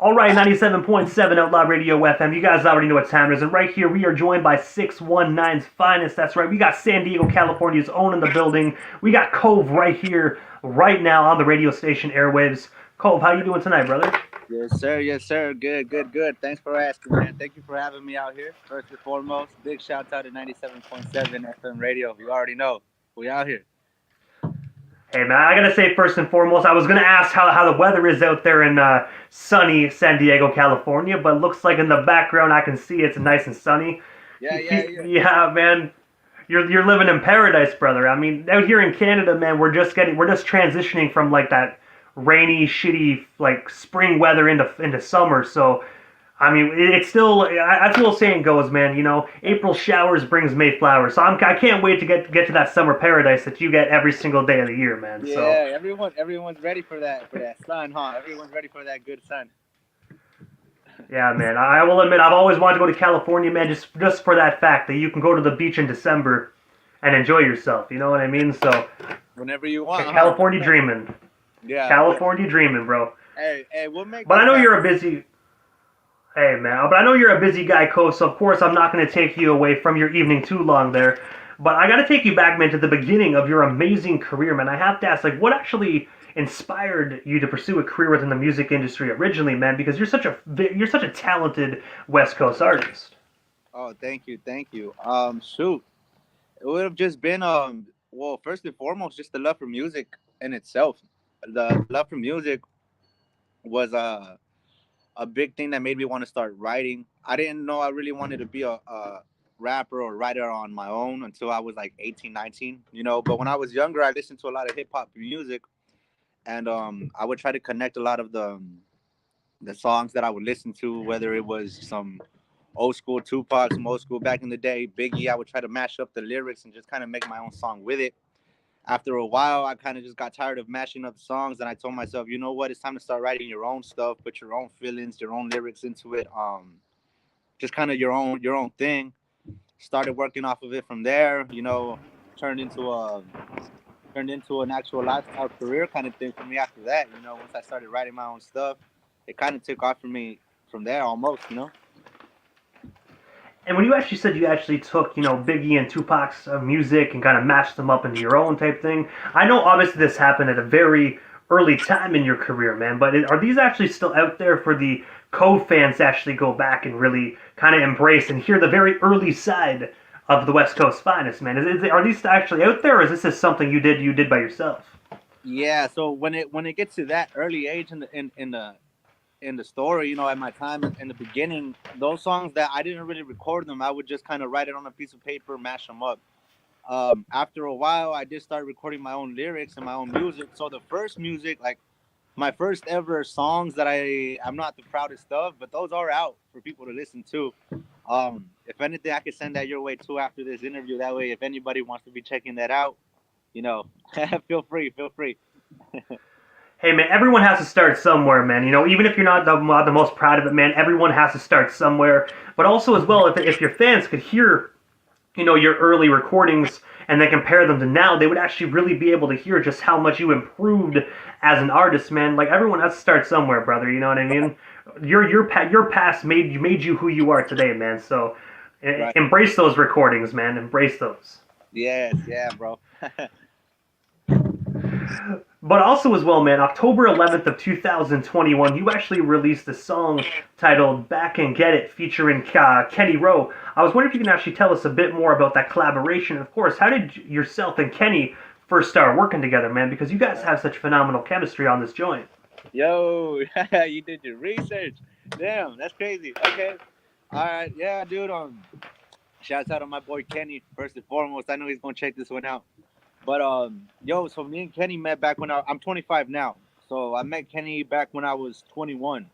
All right, 97.7 Outlaw Radio FM. You guys already know what time it is. And right here, we are joined by 619's finest. That's right. We got San Diego, California's own in the building. We got Kove right here, right now on the radio station airwaves. Kove, how you doing tonight, brother? Yes, sir. Yes, sir. Good, good, good. Thanks for asking, man. Thank you for having me out here. First and foremost, big shout out to 97.7 FM radio. You already know. We out here. Hey, man, I got to say, first and foremost, I was going to ask how the weather is out there in sunny San Diego, California, but it looks like in the background I can see it's nice and sunny. Yeah. Yeah, man. You're living in paradise, brother. I mean, out here in Canada, man, we're just transitioning from like that rainy, shitty like spring weather into summer. So, I mean, it's still as the old saying goes, man. You know, April showers brings May flowers. So I can't wait to get to that summer paradise that you get every single day of the year, man. So Yeah, everyone's ready for that sun, huh? Everyone's ready for that good sun. yeah, man. I will admit I've always wanted to go to California, man, just for that fact that you can go to the beach in December and enjoy yourself. You know what I mean? So Whenever you want, huh? California dreaming. Yeah. California dreaming, bro. Hey, we'll make But I this know you're happen. a busy. Hey, man. But I know you're a busy guy, Coach. So of course I'm not going to take you away from your evening too long there. But I got to take you back, man, to the beginning of your amazing career, man. I have to ask, like, what actually inspired you to pursue a career within the music industry originally, man? Because you're such a talented West Coast artist. Oh, thank you, thank you. Shoot, it would have just been well, first and foremost, just the love for music in itself. The love for music was a big thing that made me want to start writing. I didn't know I really wanted to be a rapper or writer on my own until I was like 18, 19, you know. But when I was younger, I listened to a lot of hip hop music, and I would try to connect a lot of the songs that I would listen to, whether it was some old school Tupac, some old school back in the day, Biggie. I would try to mash up the lyrics and just kind of make my own song with it. After a while, I kind of just got tired of mashing up songs, and I told myself, you know what, it's time to start writing your own stuff, put your own feelings, your own lyrics into it, just kind of your own thing. Started working off of it from there, you know, turned into a turned into an actual lifestyle career kind of thing for me after that. You know, once I started writing my own stuff, it kind of took off for me from there almost, you know. And when you actually said you actually took, Biggie and Tupac's music and kind of mashed them up into your own type thing, I know obviously this happened at a very early time in your career, man. But are these actually still out there for the Cove fans to actually go back and really kind of embrace and hear the very early side of the West Coast finest, man? Are these actually out there, or is this just something you did by yourself? Yeah, so when it gets to that early age in the story, you know, at my time in the beginning, those songs that I didn't really record them, I would just kind of write it on a piece of paper, mash them up. After a while, I did start recording my own lyrics and my own music. So the first music, like my first ever songs that I'm not the proudest of, but those are out for people to listen to. If anything, I could send that your way too after this interview. That way, if anybody wants to be checking that out, you know, feel free. Hey man, everyone has to start somewhere, man. Even if you're not the most proud of it, man, everyone has to start somewhere. But also as well, if your fans could hear your early recordings and then compare them to now, they would actually really be able to hear just how much you improved as an artist, man. Like everyone has to start somewhere, brother. You know what I mean? Your past made you who you are today, man. So Right. embrace those recordings, man. Embrace those. Yes, yeah, bro. But also as well, man, October 11th of 2021, you actually released a song titled "Back and Get It" featuring Kenny Rowe. I was wondering if you can actually tell us a bit more about that collaboration. Of course, how did yourself and Kenny first start working together, man? Because you guys have such phenomenal chemistry on this joint. Yo, you did your research. Damn, that's crazy. Okay. All right. Yeah, dude. Shouts out to my boy Kenny, first and foremost. I know he's gonna check this one out. But yo, so me and Kenny met back when I'm 25 now. So I met Kenny back when I was 21.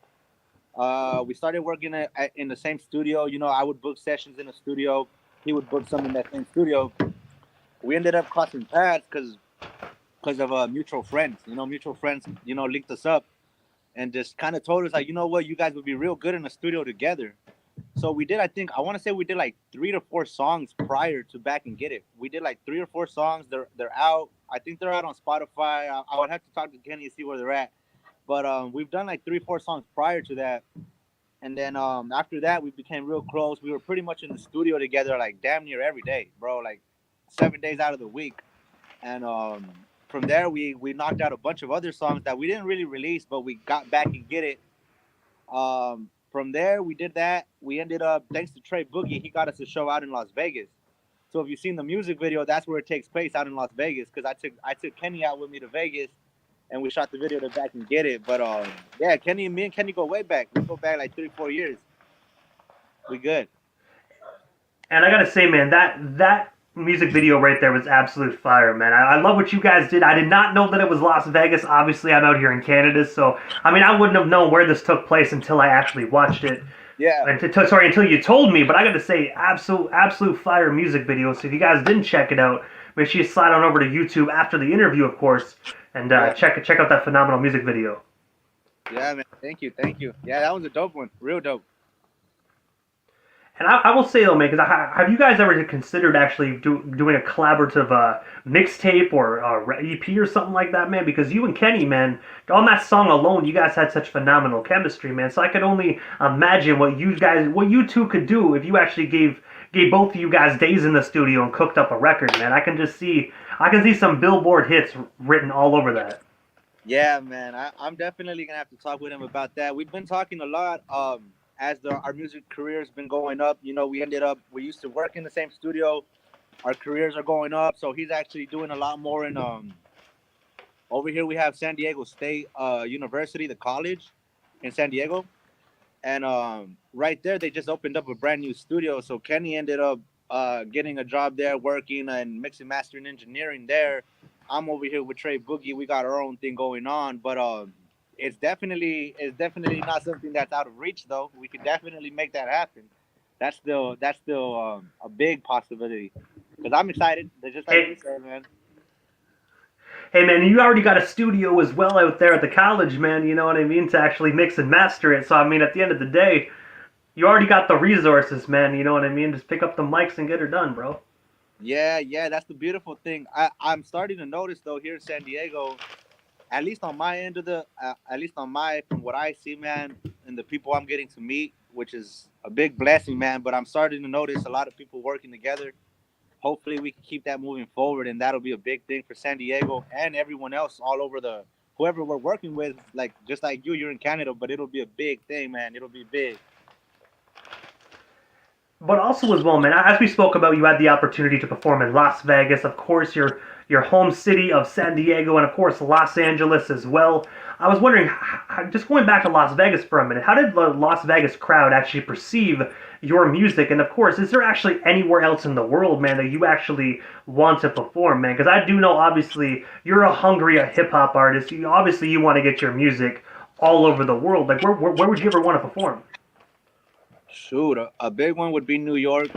We started working in the same studio. You know, I would book sessions in the studio. He would book some in that same studio. We ended up crossing paths because of mutual friends. You know, mutual friends. You know, linked us up and just kind of told us like, you know what, you guys would be real good in the studio together. So we did. I think I want to say we did like 3 to 4 songs prior to Back and Get It. We did like 3 or 4 songs. They're out. I think they're out on Spotify. I would have to talk to Kenny and see where they're at. But we've done like 3, 4 songs prior to that, and then after that we became real close. We were pretty much in the studio together like damn near every day, bro. Like 7 days out of the week. And from there we knocked out a bunch of other songs that we didn't really release, but we got back and get it. From there we did that. We ended up, thanks to Trey Boogie, he got us a show out in Las Vegas. So if you've seen the music video, that's where it takes place, out in Las Vegas. Because I took Kenny out with me to Vegas, and we shot the video to back and get it. But yeah, me and Kenny go way back. We go back like 3, 4 years. We good. And I gotta say, man, that music video right there was absolute fire, man. I love what you guys did. I did not know that it was Las Vegas. Obviously, I'm out here in Canada, so I mean, I wouldn't have known where this took place until I actually watched it. Yeah. Until you told me. But I gotta say, absolute fire music video. So if you guys didn't check it out, make sure you slide on over to YouTube after the interview, of course, and check out that phenomenal music video. Yeah, man. Thank you. Yeah, that was a dope one. Real dope. And I will say though, man, because have you guys ever considered actually doing a collaborative mixtape or EP or something like that, man? Because you and Kenny, man, on that song alone, you guys had such phenomenal chemistry, man. So I could only imagine what you two could do if you actually gave both of you guys days in the studio and cooked up a record, man. I can see some Billboard hits written all over that. Yeah, man. I'm definitely gonna have to talk with him about that. We've been talking a lot. As our music career has been going up, we used to work in the same studio. Our careers are going up, so he's actually doing a lot more in over here we have San Diego State University, the college in San Diego. And right there they just opened up a brand new studio. So Kenny ended up getting a job there, working and mixing, mastering, engineering there. I'm over here with Trey Boogie. We got our own thing going on, but it's definitely not something that's out of reach, though. We could definitely make that happen. That's still a big possibility. Because I'm excited. They're just like you said, man. Hey, man, you already got a studio as well out there at the college, man. You know what I mean? To actually mix and master it. So I mean, at the end of the day, you already got the resources, man. You know what I mean? Just pick up the mics and get her done, bro. Yeah, that's the beautiful thing. I'm starting to notice though here in San Diego. At least on my end of from what I see, man, and the people I'm getting to meet, which is a big blessing, man. But I'm starting to notice a lot of people working together. Hopefully we can keep that moving forward, and that'll be a big thing for San Diego and everyone else all over whoever we're working with, like just like you're in Canada, but it'll be a big thing, man. It'll be big. But also as well, man, as we spoke about, you had the opportunity to perform in Las Vegas, of course, your home city of San Diego, and of course Los Angeles as well. I was wondering, just going back to Las Vegas for a minute, how did the Las Vegas crowd actually perceive your music? And of course, is there actually anywhere else in the world, man, that you actually want to perform, man? Because I do know, obviously, you're a hungry hip-hop artist. You want to get your music all over the world. Like, where would you ever want to perform? Shoot, a big one would be New York.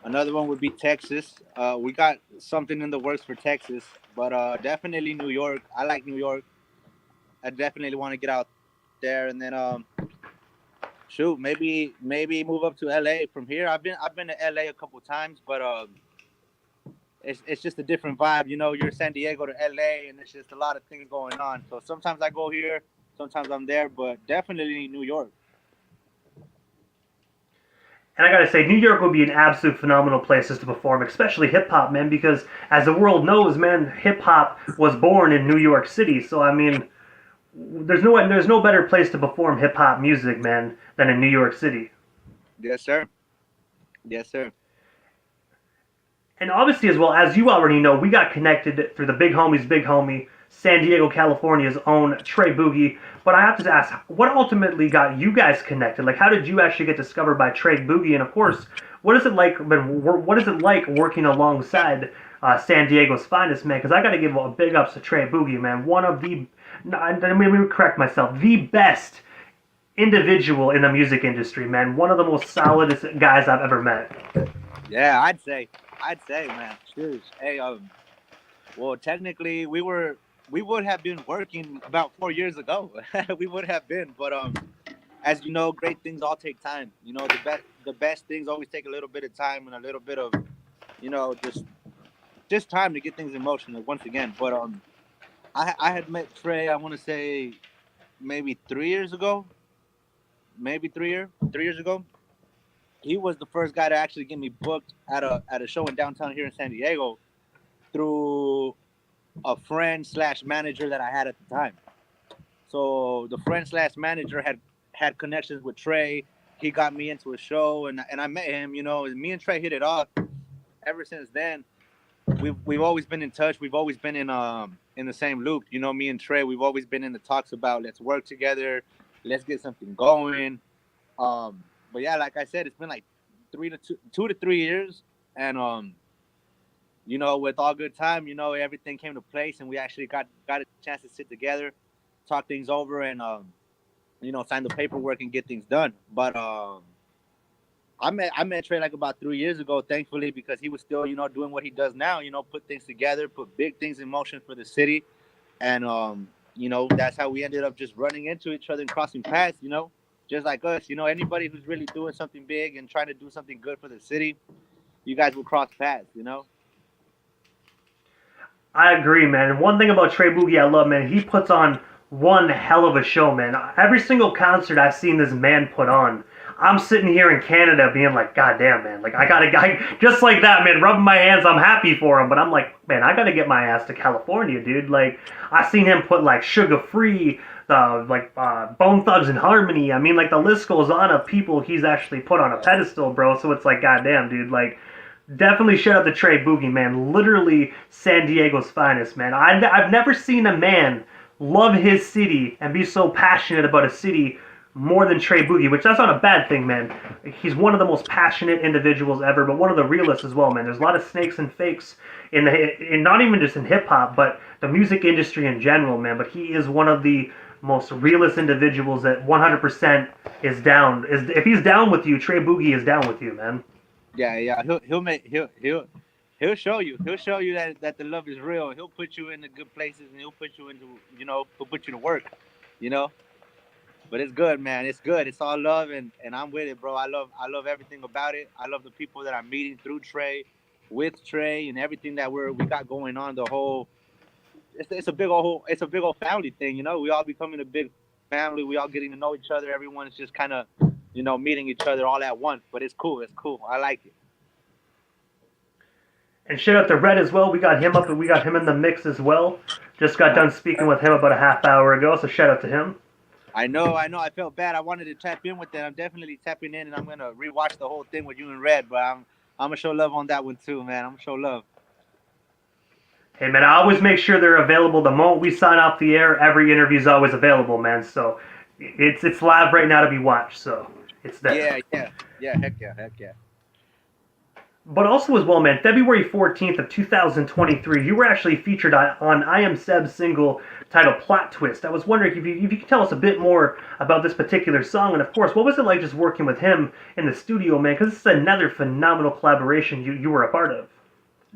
Another one would be Texas. We got something in the works for Texas, but definitely New York. I like New York. I definitely want to get out there, and then shoot, maybe move up to LA from here. I've been to LA a couple times, but it's just a different vibe. You're San Diego to LA, and it's just a lot of things going on. So sometimes I go here, sometimes I'm there, but definitely New York. And I gotta say, New York would be an absolute phenomenal place to perform, especially hip-hop, man, because as the world knows, man, hip-hop was born in New York City. So, I mean, there's no better place to perform hip-hop music, man, than in New York City. Yes, sir. Yes, sir. And obviously, as well, as you already know, we got connected through the big homie, San Diego, California's own Trey Boogie. But I have to ask, what ultimately got you guys connected? Like, how did you actually get discovered by Trey Boogie? And of course, what is it like working alongside San Diego's finest, man? Because I got to give a big ups to Trey Boogie, man. One of the, let me correct myself, the best individual in the music industry, man. One of the most solidest guys I've ever met. Yeah, I'd say, man. Cheers. Hey, well, technically, we would have been working about 4 years ago. We would have been, but as you know, great things all take time. The best things always take a little bit of time and a little bit of, just time to get things in motion. Once again, but I had met Trey. I want to say maybe 3 years ago. Maybe 3 years ago. He was the first guy to actually get me booked at a show in downtown here in San Diego through a friend slash manager that I had at the time. So the friend slash manager had connections with Trey. He got me into a show, and I met him. And me and Trey hit it off. Ever since then, we've always been in touch. We've always been in the same loop. Me and Trey, we've always been in the talks about let's work together, let's get something going. But yeah, like I said, it's been like 2 to 3 years, and with all good time, everything came to place, and we actually got a chance to sit together, talk things over, and sign the paperwork and get things done. But I met Trey like about 3 years ago, thankfully, because he was still doing what he does now. Put things together, put big things in motion for the city, and that's how we ended up just running into each other and crossing paths. Just like us. Anybody who's really doing something big and trying to do something good for the city, you guys will cross paths. I agree, man. And one thing about Trey Boogie I love, man, he puts on one hell of a show, man. Every single concert I've seen this man put on, I'm sitting here in Canada being like, God damn, man. Like, I got a guy just like that, man, rubbing my hands. I'm happy for him. But I'm like, man, I got to get my ass to California, dude. Like, I seen him put, like, Sugar Free, Bone Thugs and Harmony. I mean, like, the list goes on of people he's actually put on a pedestal, bro. So it's like, God damn, dude. Like, definitely shout out to Trey Boogie, man. Literally San Diego's finest, man. I've never seen a man love his city and be so passionate about a city more than Trey Boogie, which that's not a bad thing, man. He's one of the most passionate individuals ever, but one of the realest as well, man. There's a lot of snakes and fakes in not even just in hip hop, but the music industry in general, man. But he is one of the most realist individuals that 100% is down. If he's down with you, Trey Boogie is down with you, man. Yeah. He'll show you. He'll show you that the love is real. He'll put you in the good places, and he'll put you into he'll put you to work. You know. But it's good, man. It's good. It's all love, and I'm with it, bro. I love everything about it. I love the people that I'm meeting through Trey, with Trey, and everything that we got going on. The whole it's a big old family thing. We all becoming a big family. We all getting to know each other. Everyone's just kind of meeting each other all at once. But it's cool. It's cool. I like it. And shout out to Red as well. We got him up and we got him in the mix as well. Just got done speaking with him about a half hour ago, so shout out to him. I know. I felt bad. I wanted to tap in with that. I'm definitely tapping in, and I'm gonna rewatch the whole thing with you and Red. But I'm gonna show love on that one too, man. I'm gonna show love. Hey, man, I always make sure they're available the moment we sign off the air. Every interview is always available, man. So it's live right now to be watched. So it's there. Yeah. Heck yeah. But also as well, man, February 14th of 2023, you were actually featured on I Am Seb's single titled Plot Twist. I was wondering if you could tell us a bit more about this particular song, and of course, what was it like just working with him in the studio, man? Because this is another phenomenal collaboration you were a part of.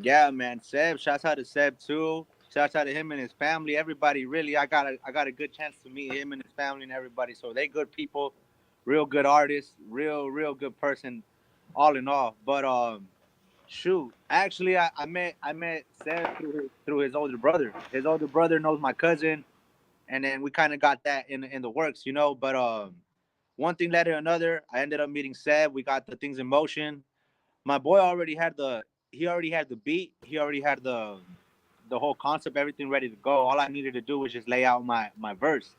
Yeah, man. Seb, shouts out to Seb too. Shouts out to him and his family. Everybody, really, I got a good chance to meet him and his family and everybody. So they good people, real good artists, real good person, all in all. But shoot, actually, I met Seb through his older brother. His older brother knows my cousin, and then we kind of got that in the works, But one thing led to another. I ended up meeting Seb. We got the things in motion. My boy already had the beat. He already had the whole concept, everything ready to go. All I needed to do was just lay out my verse.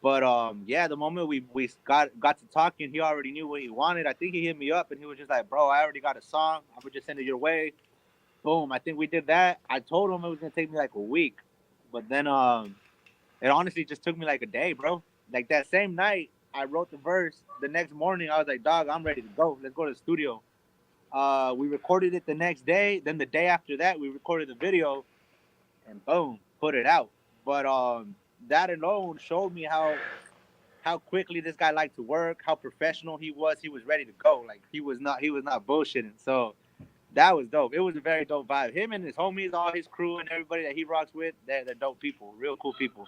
But yeah, the moment we got to talking, he already knew what he wanted. I think he hit me up and he was just like, "Bro, I already got a song. I would just send it your way." Boom. I think we did that. I told him it was gonna take me like a week, but then it honestly just took me like a day, bro. Like that same night, I wrote the verse. The next morning, I was like, "Dog, I'm ready to go. Let's go to the studio." We recorded it the next day. Then the day after that, we recorded the video, and boom, put it out. But that alone showed me how quickly this guy liked to work, how professional he was. He was ready to go. Like he was not bullshitting. So that was dope. It was a very dope vibe. Him and his homies, all his crew and everybody that he rocks with, they're dope people, real cool people.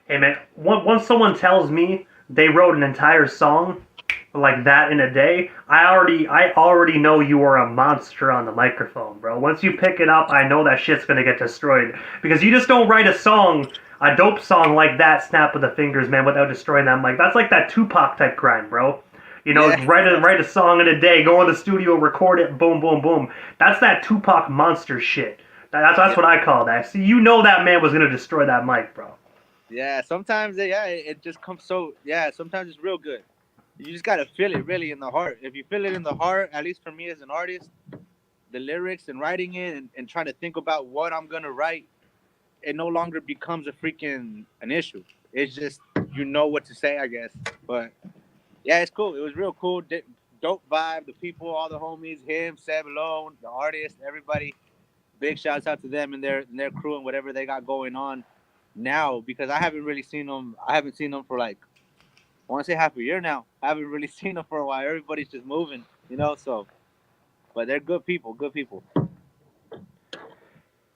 Hey, man, once someone tells me they wrote an entire song, like that in a day, I already know you are a monster on the microphone, bro. Once you pick it up, I know that shit's gonna get destroyed because you just don't write a dope song like that, snap of the fingers, man, without destroying that mic. That's like that Tupac type grind, bro. You know, Yeah. write a song in a day, go in the studio, record it, boom, boom, boom. That's that Tupac monster shit. That's what I call that. See, you know that man was gonna destroy that mic, bro. Yeah, sometimes it just comes so yeah, sometimes it's real good. You just gotta feel it really in the heart. If you feel it in the heart, at least for me as an artist, the lyrics and writing it and trying to think about what I'm gonna write, it no longer becomes a freaking an issue. It's just you know what to say, I guess. But yeah, it's cool. It was real cool. Dope vibe. The people, all the homies, him, Seb alone, the artist, everybody. Big shouts out to them and their crew and whatever they got going on now because I haven't really seen them. I haven't seen them for like I want to say half a year now. I haven't really seen them for a while. Everybody's just moving, you know. So, but they're good people. Good people.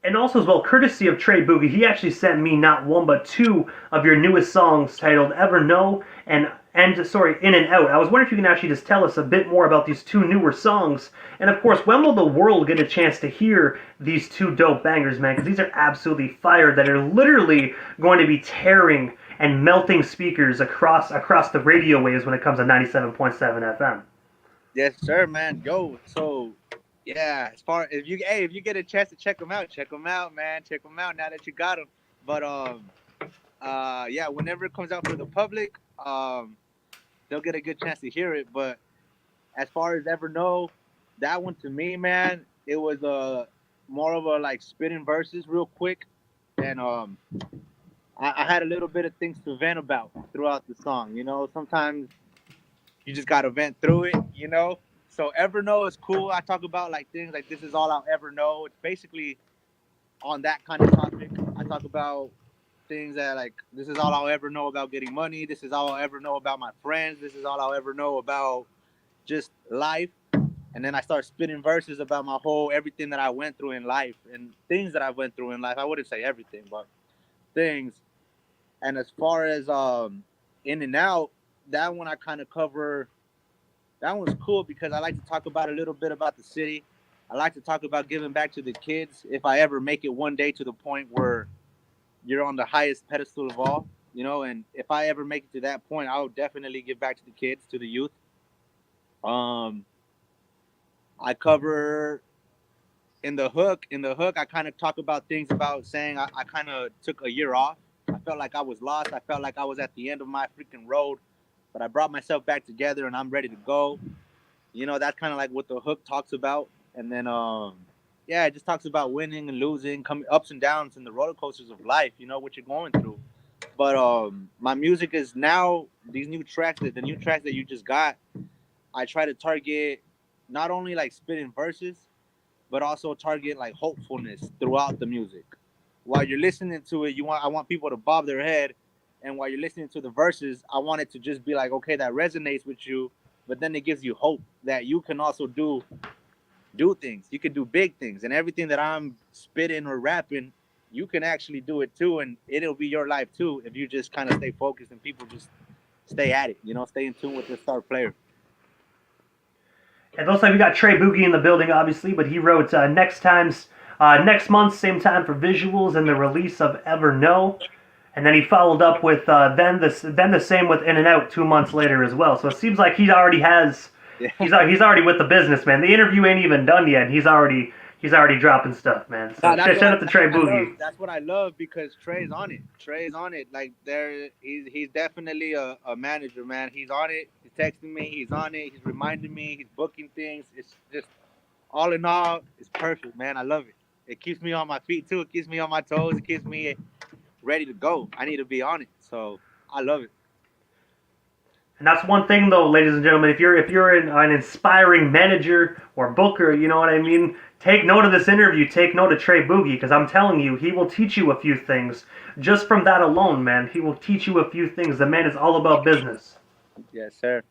And also as well, courtesy of Trey Boogie, he actually sent me not one but two of your newest songs titled "Ever Know" and sorry, "In and Out." I was wondering if you can actually just tell us a bit more about these two newer songs, and of course, when will the world get a chance to hear these two dope bangers, man? Because these are absolutely fire that are literally going to be tearing and melting speakers across the radio waves when it comes to 97.7 FM. Yes, sir, man. Yo, so yeah, as far if you get a chance to check them out, man. Check them out now that you got them. But yeah, whenever it comes out for the public, they'll get a good chance to hear it. But as far as Ever Know, that one to me, man, it was more of a like spitting verses real quick, and I had a little bit of things to vent about throughout the song. You know, sometimes you just gotta vent through it. You know, so Ever Know is cool. I talk about like things like this is all I'll ever know. It's basically on that kind of topic. I talk about things that like this is all I'll ever know about getting money. This is all I'll ever know about my friends. This is all I'll ever know about just life. And then I start spitting verses about my whole everything that I went through in life and things that I went through in life. I wouldn't say everything, but things. And as far as In and Out, that one I kind of cover. That one's cool because I like to talk about a little bit about the city. I like to talk about giving back to the kids if I ever make it one day to the point where you're on the highest pedestal of all, you know, and if I ever make it to that point, I'll definitely give back to the kids, to the youth. Um, I cover in the hook, I kind of talk about things about saying I kind of took a year off. I felt like I was lost. I felt like I was at the end of my freaking road, but I brought myself back together and I'm ready to go. You know, that's kind of like what the hook talks about. And then, yeah, it just talks about winning and losing, coming ups and downs and the roller coasters of life, you know, what you're going through. But my music is now these new tracks, the new tracks that you just got, I try to target not only like spitting verses, but also target like hopefulness throughout the music. While you're listening to it, I want people to bob their head, and while you're listening to the verses, I want it to just be like, okay, that resonates with you, but then it gives you hope that you can also do things. You can do big things, and everything that I'm spitting or rapping, you can actually do it too, and it'll be your life too if you just kind of stay focused and people just stay at it. You know, stay in tune with the star player. It looks like we got Trey Boogie in the building, obviously, but he wrote next month, same time for visuals and the release of Ever Know. And then he followed up with then the same with In and Out 2 months later as well. So it seems like he already has Yeah. he's already with the business, man. The interview ain't even done yet. He's already dropping stuff, man. So Nah, shout out to Trey Boogie. that's what I love because Trey's on it. Trey's on it. Like he's definitely a manager, man. He's on it. He's texting me. He's on it. He's reminding me. He's booking things. It's just all in all, it's perfect, man. I love it. It keeps me on my feet too. It keeps me on my toes. It keeps me ready to go. I need to be on it. So I love it. And that's one thing, though, ladies and gentlemen. If you're an inspiring manager or booker, you know what I mean. Take note of this interview. Take note of Trey Boogie, because I'm telling you, he will teach you a few things just from that alone, man. He will teach you a few things. The man is all about business. Yes, sir.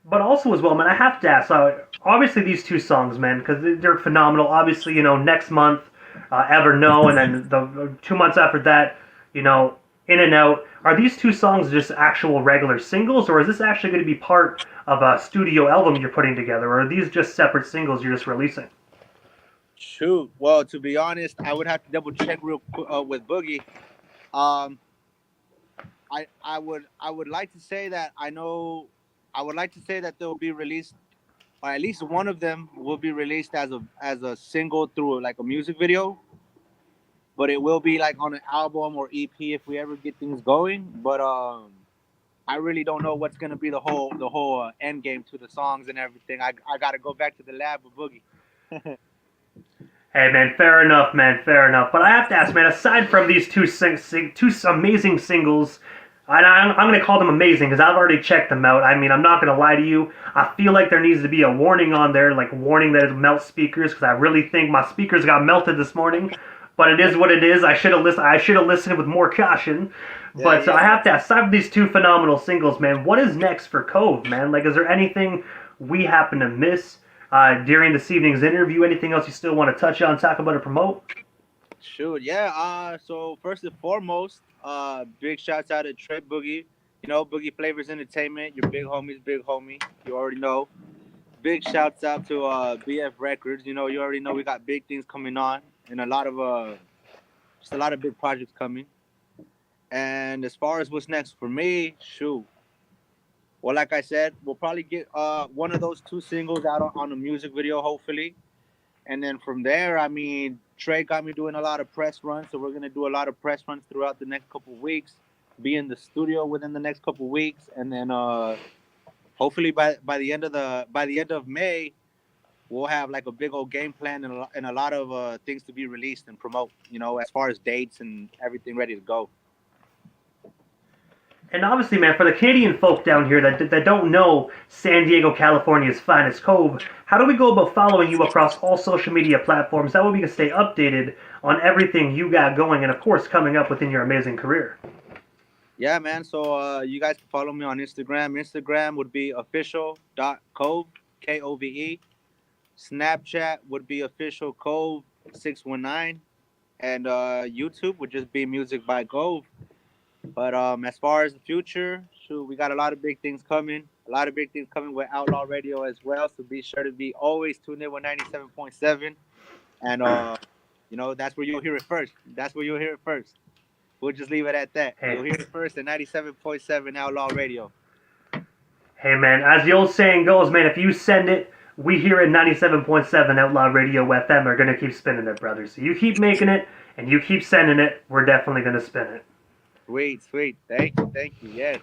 But also as well, man, I have to ask. Obviously, these two songs, man, because they're phenomenal. Obviously, next month, Ever Know, and then the 2 months after that, In and Out. Are these two songs just actual regular singles, or is this actually going to be part of a studio album you're putting together, or are these just separate singles you're just releasing? Shoot. Well, to be honest, I would have to double check real quick with Boogie. Um, I would like to say that I know. I would like to say that they'll be released, or at least one of them will be released as a single through like a music video. But it will be like on an album or EP if we ever get things going. But I really don't know what's gonna be the whole end game to the songs and everything. I gotta go back to the lab with Boogie. Hey man, fair enough, man, fair enough. But I have to ask, man, aside from these two amazing singles, and I'm going to call them amazing because I've already checked them out. I mean, I'm not going to lie to you. I feel like there needs to be a warning on there, like warning that it melts speakers, because I really think my speakers got melted this morning. But it is what it is. I should have listened. I should have listened with more caution. But Yeah. I have to ask, aside from these two phenomenal singles, man, what is next for Kove, man? Like, is there anything we happen to miss during this evening's interview? Anything else you still want to touch on, talk about, or promote? Shoot, yeah. So first and foremost, big shouts out to Trey Boogie. You know, Boogie Flavors Entertainment. Your big homies, big homie. You already know. Big shouts out to BF Records. You know, you already know we got big things coming on, and a lot of just a lot of big projects coming. And as far as what's next for me, shoot. Well, like I said, we'll probably get one of those two singles out on a music video, hopefully. And then from there, I mean, Trey got me doing a lot of press runs, so we're gonna do a lot of press runs throughout the next couple of weeks. Be in the studio within the next couple of weeks, and then hopefully by the end of May, we'll have like a big old game plan and a lot of things to be released and promote. You know, as far as dates and everything ready to go. And obviously, man, for the Canadian folk down here that don't know San Diego, California's finest Kove, how do we go about following you across all social media platforms? That way we can stay updated on everything you got going and, of course, coming up within your amazing career. Yeah, man. So you guys can follow me on Instagram. Instagram would be official.cove, Kove. Snapchat would be official Cove 619, and YouTube would just be music by Cove. But as far as the future, shoot, we got a lot of big things coming. A lot of big things coming with Outlaw Radio as well. So be sure to be always tuned in with 97.7. And that's where you'll hear it first. That's where you'll hear it first. We'll just leave it at that. Hey. You'll hear it first at 97.7 Outlaw Radio. Hey, man, as the old saying goes, man, if you send it, we here at 97.7 Outlaw Radio FM are going to keep spinning it, brother. So you keep making it, and you keep sending it, we're definitely going to spin it. Sweet. Thank you. Yes.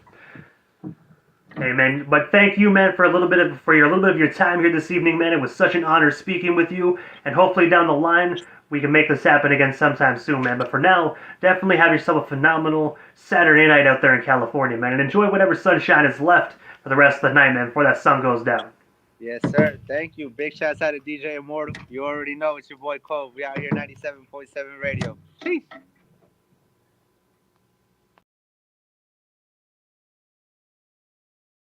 Hey, man, but thank you, man, for a little bit of your time here this evening, man. It was such an honor speaking with you, and hopefully down the line we can make this happen again sometime soon, man. But for now, definitely have yourself a phenomenal Saturday night out there in California, man, and enjoy whatever sunshine is left for the rest of the night, man, before that sun goes down. Yes, sir. Thank you. Big shouts out to DJ Immortal. You already know it's your boy Cove. We out here 97.7 radio. Peace.